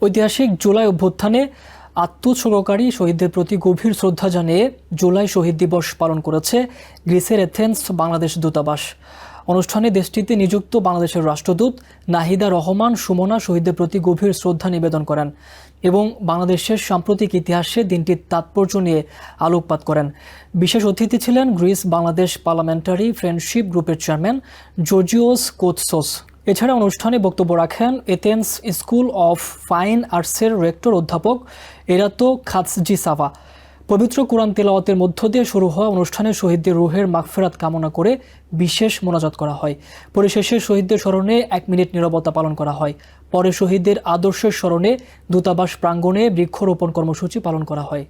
ঐতিহাসিক জুলাই অভ্যুত্থানে আত্মোৎসর্গকারী শহীদদের প্রতি গভীর শ্রদ্ধা জানিয়ে জুলাই শহীদ দিবস পালন করেছে গ্রিসের এথেন্স বাংলাদেশ দূতাবাস। অনুষ্ঠানে দেশটিতে নিযুক্ত বাংলাদেশের রাষ্ট্রদূত নাহিদা রহমান সুমনা শহীদদের প্রতি গভীর শ্রদ্ধা নিবেদন করেন এবং বাংলাদেশের সাম্প্রতিক ইতিহাসে দিনটির তাৎপর্য নিয়ে আলোকপাত করেন। বিশেষ অতিথি ছিলেন গ্রিস বাংলাদেশ পার্লামেন্টারি ফ্রেন্ডশিপ গ্রুপের চেয়ারম্যান জর্জিওস কোৎসোস। এছাড়া অনুষ্ঠানে বক্তব্য রাখেন এথেন্স স্কুল অফ ফাইন আর্টসের রেক্টর অধ্যাপক এরাতো খাতজিসাভা। পবিত্র কোরআন তেলাওয়াতের মধ্য দিয়ে শুরু হওয়া অনুষ্ঠানে শহীদদের রুহের মাগফিরাত কামনা করে বিশেষ মোনাজাত করা হয়। পরিশেষে শহীদদের স্মরণে 1 মিনিট নীরবতা পালন করা হয়। পরে শহীদদের আদর্শের স্মরণে দূতাবাস প্রাঙ্গণে বৃক্ষরোপণ কর্মসূচি পালন করা হয়।